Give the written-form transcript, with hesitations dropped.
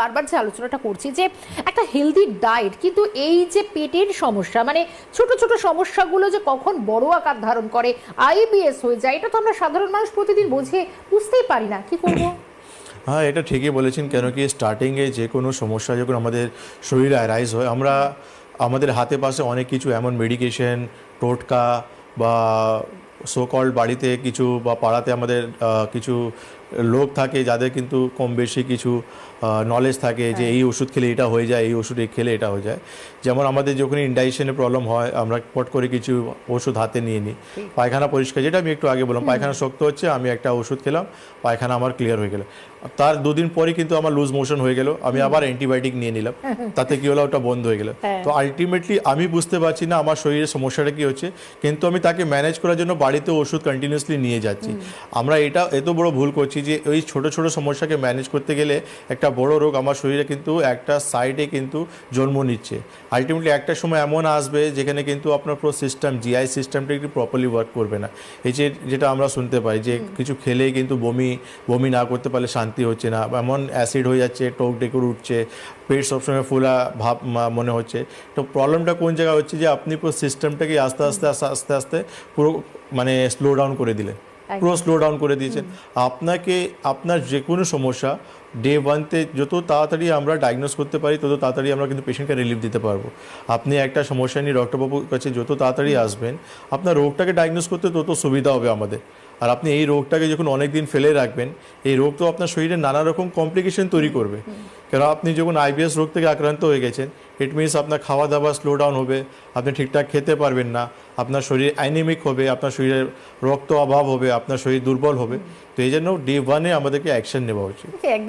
বারবার যে আলোচনাটা করছি যে একটা হেলদি ডায়েট, কিন্তু এই যে পেটের সমস্যা, মানে ছোট ছোট সমস্যাগুলো যে কখন বড় আকার ধারণ করে, আইবিএস হয়ে যায়, এটা তো আমরা সাধারণ মানুষ প্রতিদিন বুঝতেই পারি না, কি করব? হ্যাঁ, এটা ঠিকই বলেছেন। কেন কি স্টার্টিংয়ে যে কোনো সমস্যা যখন আমাদের শরীরে অ্যারাইজ হয়, আমাদের হাতে পাশে অনেক কিছু এমন মেডিকেশন, টোটকা বা সো কল্ড বাড়িতে কিছু বা পাড়াতে আমাদের কিছু লোক থাকে যাদের কিন্তু কম বেশি কিছু নলেজ থাকে যে এই ওষুধ খেলে এটা হয়ে যায়, এই ওষুধ খেলে এটা হয়ে যায়। যেমন আমাদের যখন ইনডাইজেশনের প্রবলেম হয়, আমরা পট করে কিছু ওষুধ হাতে নিয়ে নিই। পায়খানা পরিষ্কার, যেটা আমি একটু আগে বললাম, পায়খানা শক্ত হচ্ছে, আমি একটা ওষুধ খেলাম, পায়খানা আমার ক্লিয়ার হয়ে গেল। তার দুদিন পরে কিন্তু আমার লুজ মোশন হয়ে গেল, আমি আবার অ্যান্টিবায়োটিক নিয়ে নিলাম, তাতে কি হলো, ওটা বন্ধ হয়ে গেল। তো আলটিমেটলি আমি বুঝতে পারছি না আমার শরীরের সমস্যাটা কি হচ্ছে, কিন্তু আমি তাকে ম্যানেজ করার জন্য বাড়িতে ওষুধ কন্টিনিউসলি নিয়ে যাচ্ছি। আমরা এটা এত বড় ভুল করছি যে ওই ছোট ছোট সমস্যাকে ম্যানেজ করতে গেলে একটা বড় রোগ আমার শরীরে কিন্তু একটা সাইডে কিন্তু জন্ম নিচ্ছে। আলটিমেটলি একটা সময় এমন আসবে যেখানে কিন্তু আপনার পুরো সিস্টেম, জিআই সিস্টেমটা একটু প্রপারলি ওয়ার্ক করবে না। এই যেটা আমরা শুনতে পাই যে কিছু খেলেই কিন্তু বমি না করতে পারলে শান্তি হচ্ছে না, এমন অ্যাসিড হয়ে যাচ্ছে, টোক ডেকুর উঠছে, পেট সবসময় ফোলা ভাব মনে হচ্ছে। তো প্রবলেমটা কোন জায়গায় হচ্ছে যে আপনি পুরো সিস্টেমটাকে আস্তে আস্তে আস্তে আস্তে আস্তে পুরো মানে স্লো ডাউন করে দিলেন, পুরো স্লো ডাউন করে দিয়েছেন। আপনার যে কোনো সমস্যা ডে ওয়ানতে যত তাড়াতাড়ি আমরা ডায়াগনোস করতে পারি, তত তাড়াতাড়ি আমরা কিন্তু পেশেন্টকে রিলিফ দিতে পারবো। আপনি একটা সমস্যা নিয়ে ডক্টরবাবুর কাছে যত তাড়াতাড়ি আসবেন, আপনার রোগটাকে ডায়াগনোস করতে তত সুবিধা হবে আমাদের। আর আপনি এই রোগটাকে যখন অনেক দিন ফেলে রাখবেন, এই রোগ তো আপনার শরীরে নানা রকম কমপ্লিকেশন তৈরি করবে। কারণ আপনি যখন আইবিএস রোগ থেকে আক্রান্ত হয়ে গেছেন, ইট মিনস আপনার খাওয়া দাওয়া স্লো ডাউন হবে, আপনি ঠিকঠাক খেতে পারবেন না, আপনার শরীর অ্যানিমিক হবে, আপনার শরীরের রক্ত অভাব হবে, আপনার শরীর দুর্বল হবে। তো এই জন্য ডে ওয়ানে আমাদেরকে অ্যাকশন নেওয়া উচিত। একদম।